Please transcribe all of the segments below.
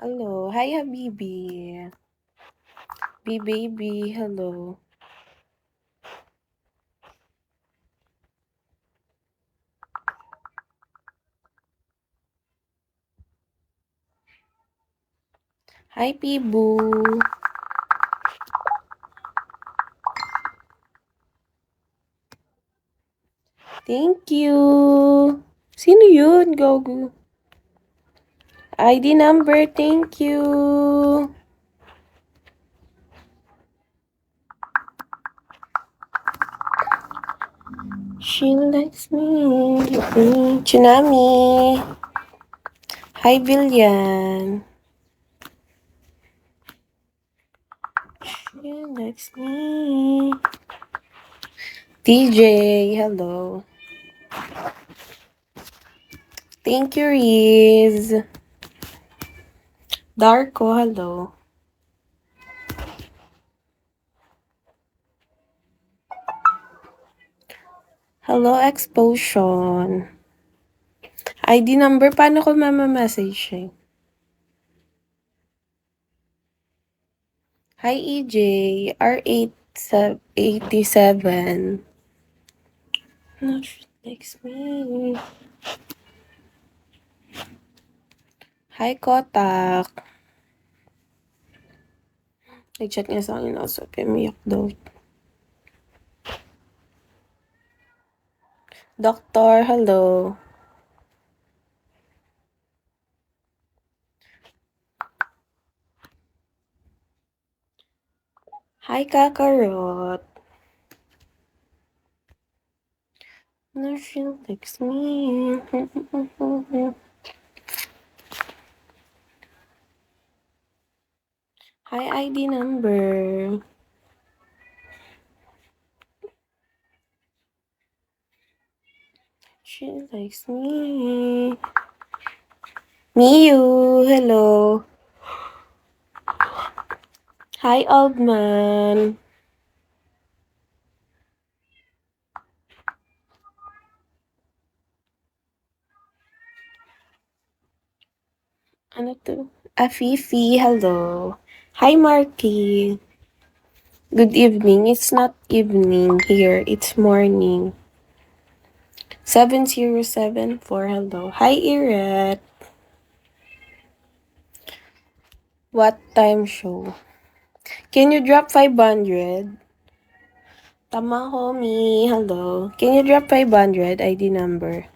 Hello. Hi, Habibi. Baby. Hello. Hi, Pibu. Thank you. Sino yun, Gogu? ID number, thank you. She likes me. Tsunami. Hi, Villian. She likes me. TJ, hello. Thank you, Riz. Darko, hello. Hello, Explosion. ID number, paano ko mamamessage eh? Hi, EJ. R87. No, she likes me. Hi, Kotak. Nag-chat niya sa akin also. Pimiyak daw. Doctor, hello. Hi, Kakarot. No, she likes me. Hi, ID number. She likes me. Miyu, hello. Hi, old man. Ano to? Afifi, hello. Hi, Marky. Good evening. It's not evening here. It's morning. 7074, hello. Hi, Iret. What time show? Can you drop 500? Tama, homie. Hello. Can you drop 500 ID number?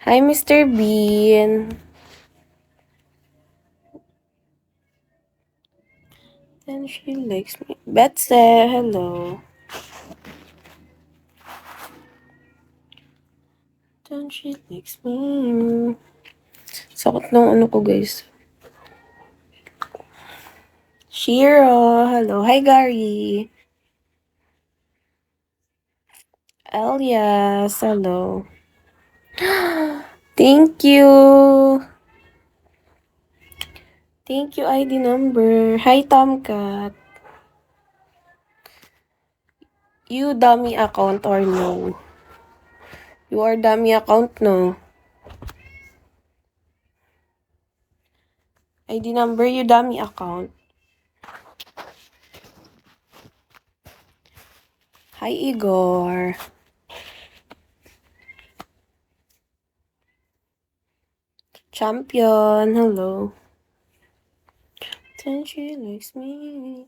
Hi, Mr. Bean. And she likes me. Betse, hello. Then she likes me. Sakot ng ano ko, guys. Shiro, hello. Hi, Gary. Elias, hello. Thank you. Thank you, ID number. Hi, Tomcat. You dummy account or no? You are dummy account, no? ID number, you dummy account. Hi, Igor. Champion, hello. Then she likes me.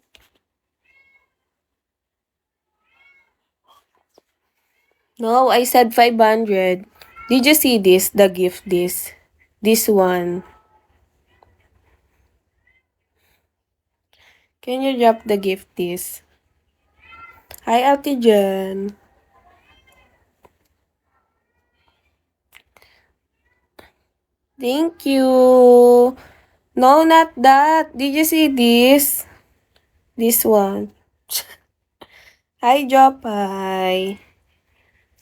No, I said 500. Did you see this? The gift, this. This one. Can you drop the gift, this? Hi, Ate Jen. Thank you. No, not that. Did you see this? This one. Hi, Jopay.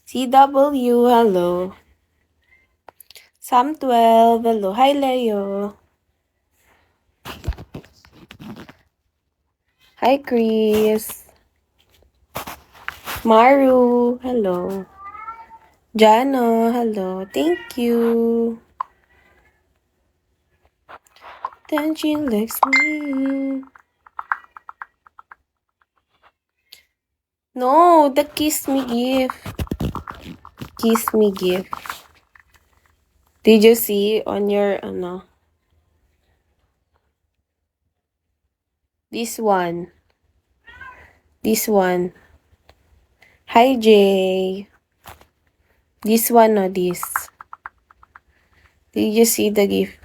CW, hello. Sam12, hello. Hi, Leo. Hi, Chris. Maru, hello. Jano, hello. Thank you. Then she likes me. No, the kiss me gift. Kiss me gift. Did you see on your, this one. This one. Hi, Jay. This one or this? Did you see the gift?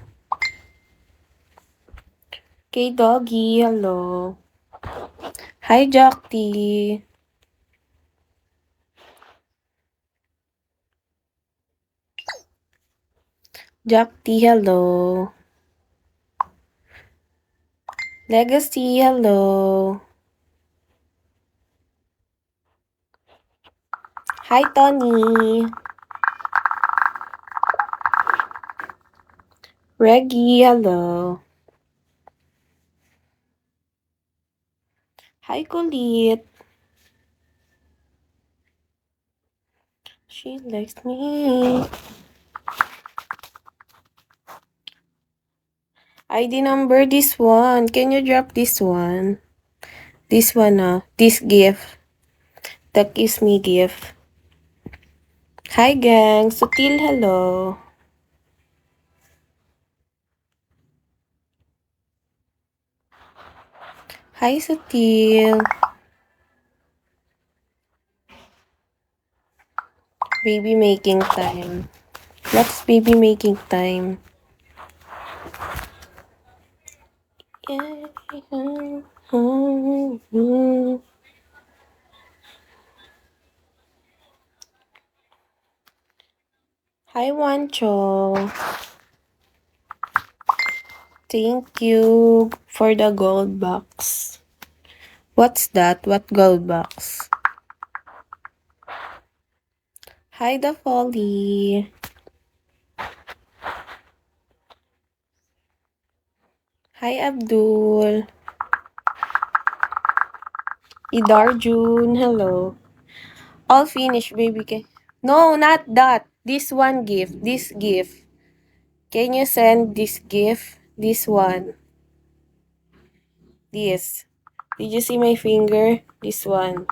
Okay, doggy, hello. Hi, Jockty. Jockty, hello. Legacy, hello. Hi, Tony. Reggie, hello. Hi, Kulit. She likes me. ID number this one. Can you drop this one? This one, this gift. The kiss me gift. Hi, gang. Sutil, hello. Hi, Sutil. Baby making time. What's baby making time? Hi, Wancho. Thank you for the gold box. What's that? What gold box? Hi, the Folly. Hi, Abdul. Idarjun, hello. All finished, baby. No, not that. This one gift. This gift. Can you send this gift? This one. This. Did you see my finger? This one.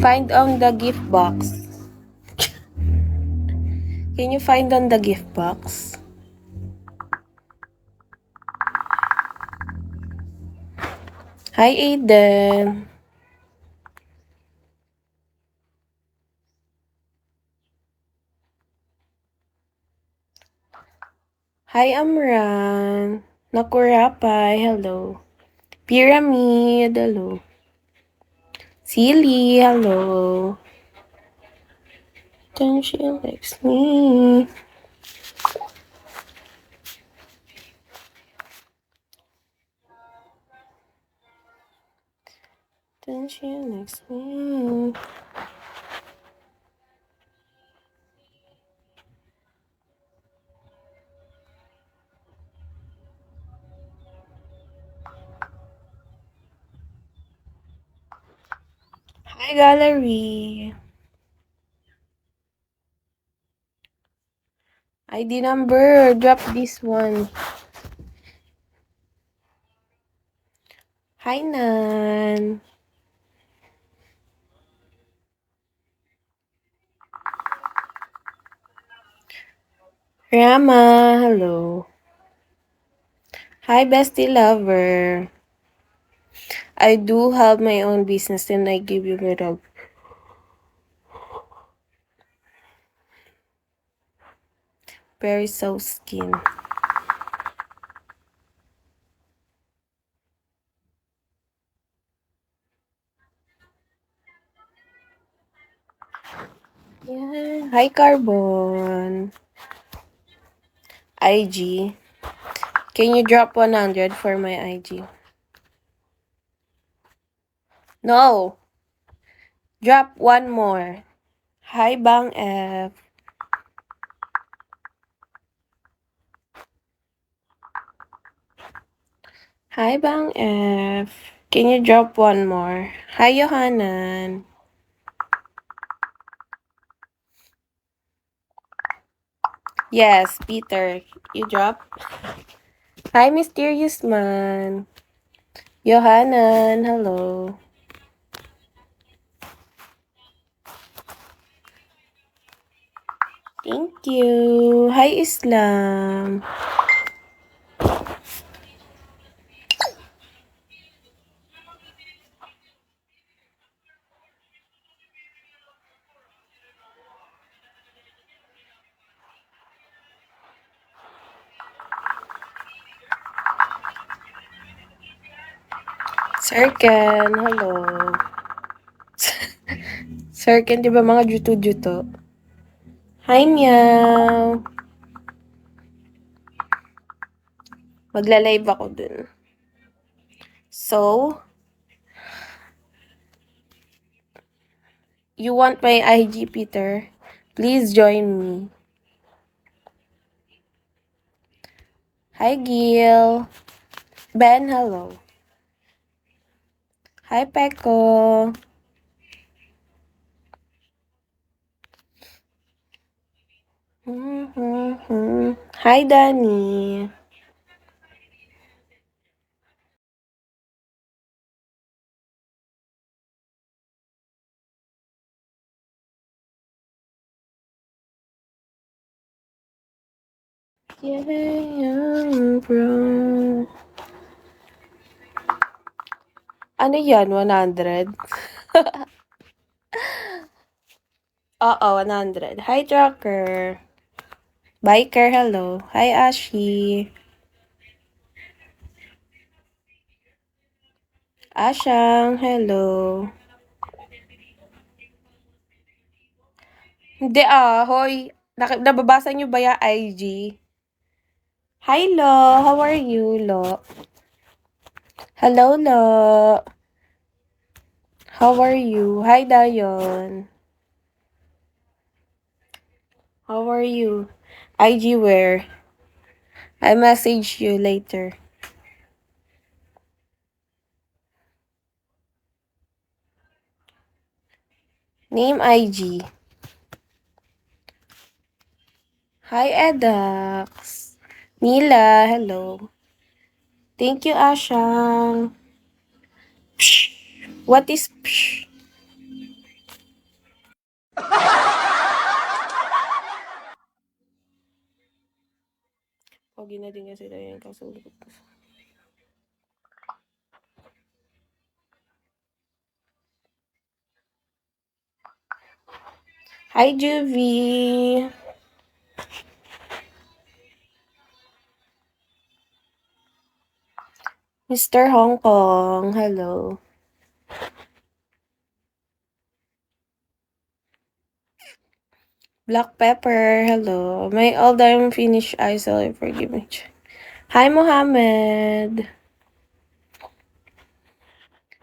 Find on the gift box. Can you find on the gift box? Hi, Aiden. Hi, Amran. Nakurapay, hello. Pyramid, hello. Silly, hello. Then she likes me. Then she likes me. Hi, gallery. ID number. Drop this one. Hi, Nan. Rama, hello. Hi, bestie lover. I do have my own business and I give you my love. Very soft skin. Yeah. Hi, Carbon. IG. Can you drop 100 for my IG? No. Drop one more. Hi, Bang F. Hi, Bang F. Can you drop one more? Hi, Yohanan. Yes, Peter. You drop? Hi, Mysterious Man. Yohanan, hello. Thank you. Hi, Islam. Sir Ken, hello. Sir Ken, di ba mga juto-juto? Hi, Meow. Magla-live ako dun. So, you want my IG, Peter? Please join me. Hi, Gil. Ben, hello. Hi, Peko. Hi, Danny. Yeah, bro. Ano yan, 100? Oo, 100. Hi, Trucker. Biker, hello. Hi, Ashi. Ashang, hello. Hindi hoy. Nababasa niyo ba yung IG? Hi, Lo. How are you, Lo? Hello, Lo. How are you? Hi, Dayon. How are you? IG where? I message you later. Name IG. Hi, Edax. Mila, hello. Thank you, Ashang. Psh. What is psh? Pogi na din kasi tayo yung kasulot. Hi, Juvie. Mr. Hong Kong, hello. Black Pepper, hello. My all-time finish ISO, forgive me. Hi, Mohammed.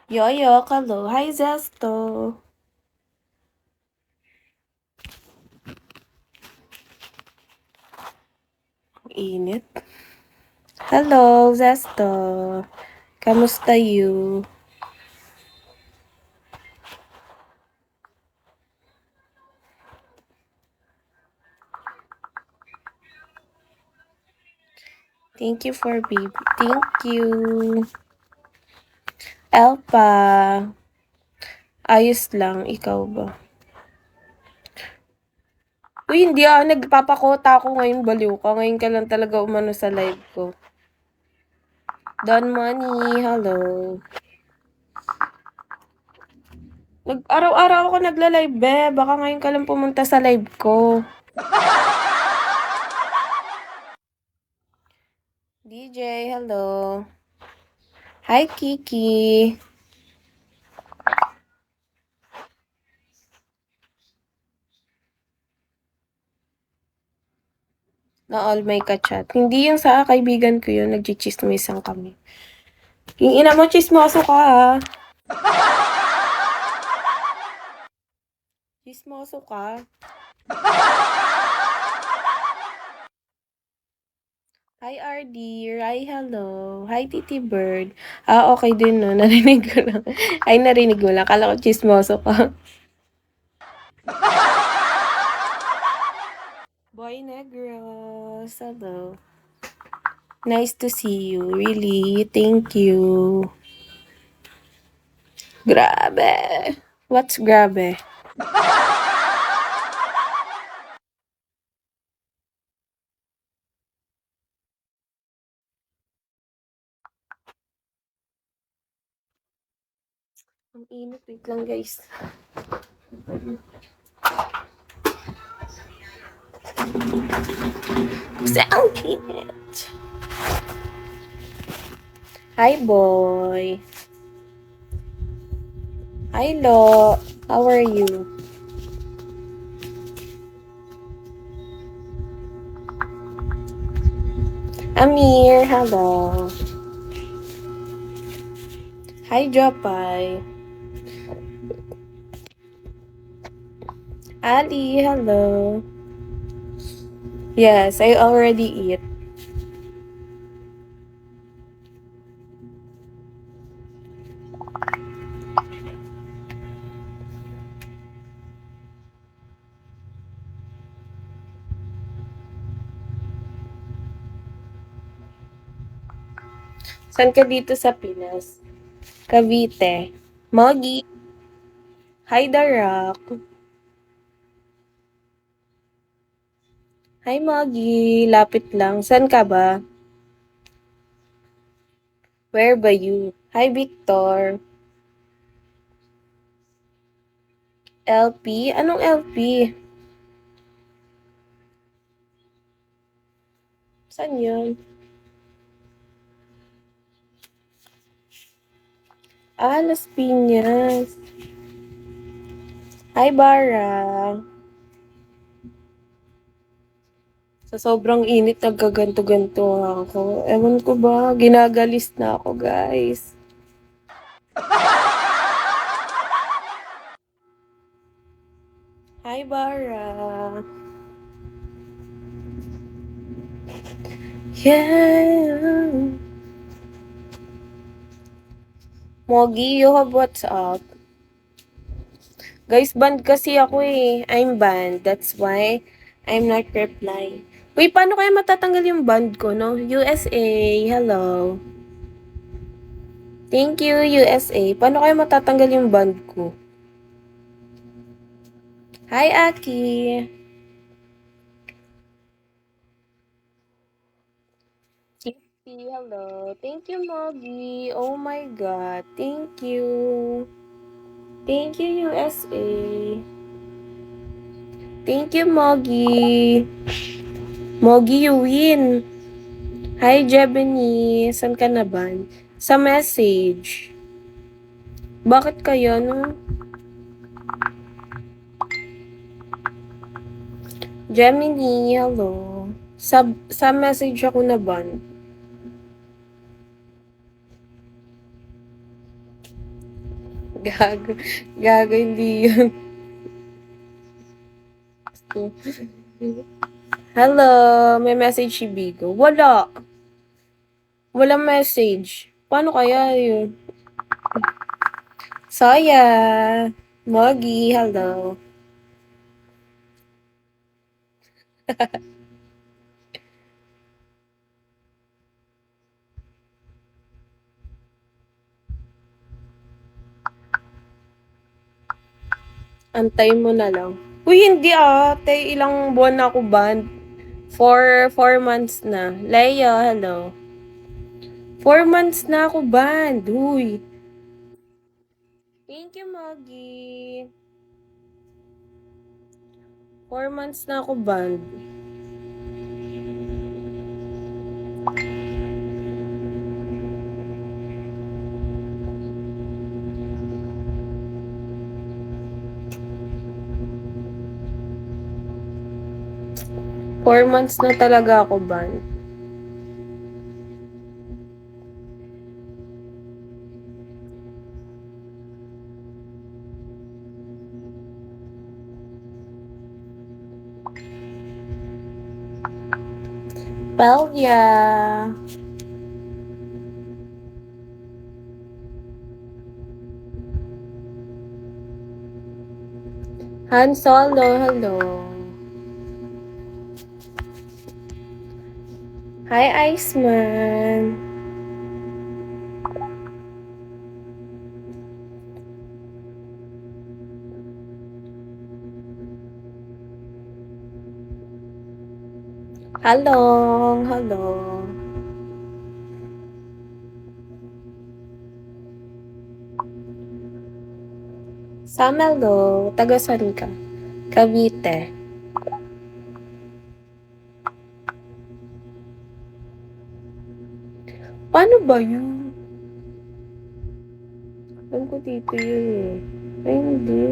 Yoyo, hello. Hi, Zesto. Init. Hello, Zesto. Kamusta you? Thank you for baby. Thank you. Elpa. Ayos lang. Ikaw ba? Uy, hindi nagpapakota ako ngayon, baliw ka. Ngayon ka lang talaga umano sa live ko. Don Money, hello. Araw-araw ako nagla-live, be. Baka ngayon ka lang pumunta sa live ko. DJ, hello. Hi, Kiki. Na all may ka-chat. Hindi yung sa kaibigan ko yun, nagchichismisan kami. Yung ina mo, chismoso ka ha. Chismoso ka. Hi RD, Rai, hello. Hi Titi Bird. Okay din no, narinig ko lang. Ay, narinig mo lang. Kala ko chismoso ka. Boy Negros, hello. Nice to see you, really. Thank you. Grabe. What's grabe? Ang init. Wait lang, guys. Kasi ang init. Hi, boy. Hi, Lo. How are you? Amir, hello. Hi, Jopay. Ali, hello. Yes, I already eat. Saan ka dito sa Pinas? Cavite. Moggy. Hi, Darak. Hi, Moggy. Lapit lang. Saan ka ba? Where ba you? Hi, Victor. LP? Anong LP? Saan yun? Las Piñas. Hi, Bara. Sa sobrang init, nagkaganto-ganto ako. Ewan ko ba, ginagalis na ako, guys. Hi, Bara. Yeah. Mogi, you have what's up? Guys, banned kasi ako eh. I'm banned. That's why I'm not replying. Uy, paano kaya matatanggal yung band ko, no? USA, hello. Thank you, USA. Paano kaya matatanggal yung band ko? Hi, Aki. Hello. Thank you, Mogi. Oh my God. Thank you. Thank you, USA. Thank you, Mogi. Mogi, you win. Hi, Jebony. San ka na ba? Sa message. Bakit kayo, no? Gemini, hello. Sa message ako na ban. Gago. Gago, hindi yun. Hello, may message si Bigo. Wala. Walang message. Paano kaya yun? Saya. Moggy, hello. Antay mo na lang. Uy, hindi ate. Ilang buwan na ako banned. 4 months na. Leia, hello. 4 months na ako banned. Uy. Thank you, Moggy. 4 months na ako banned. 4 months na talaga ako ban. Pelia. Han Solo, hello. Hi, Iceman. Hello, hello. Samelo, taga saan ka? Cavite. Paano ba yun? Alam ko dito yun eh. Ay, hindi.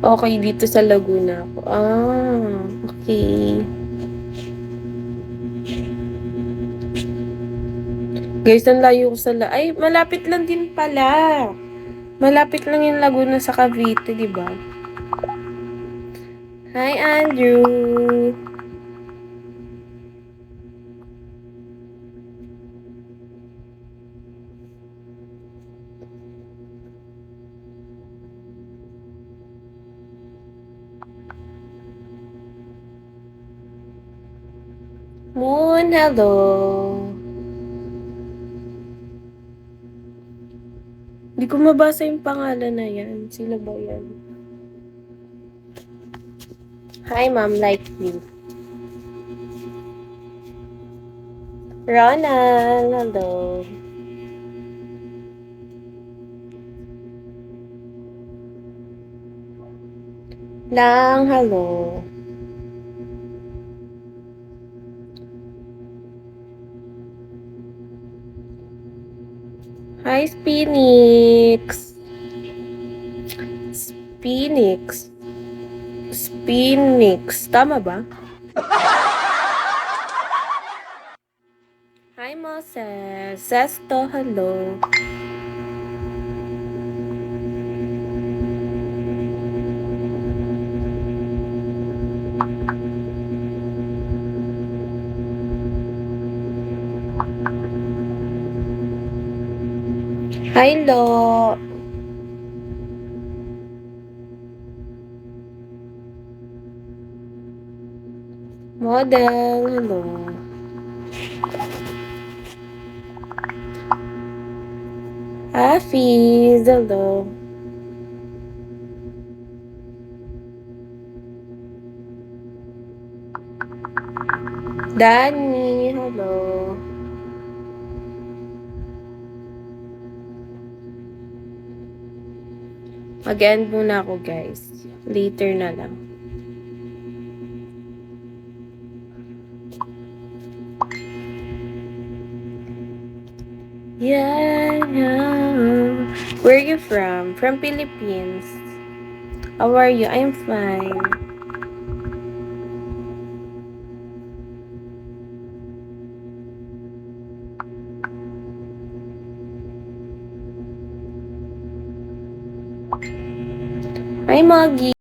Okay, dito sa Laguna ako. Ah, okay. Guys, ang layo ko sa Ay, malapit lang din pala. Malapit lang yung Laguna sa Cavite, di ba? Hi, Andrew. Moon, hello. Hindi ko mabasa yung pangalan na yan. Sila ba yan? Hi, Ma'am, like me. Ronald, hello. Lang, hello. Hi, Spinix. Spinix. Spinix. Tama ba? Hi, Moses. Sesto, hello. Hi, Lo. Model, hello. Hafiz, hello. Danny, hello. Mag-end muna ako, guys. Later na lang. Yeah. Where are you from? From Philippines. How are you? I'm fine. Hi, Moggy.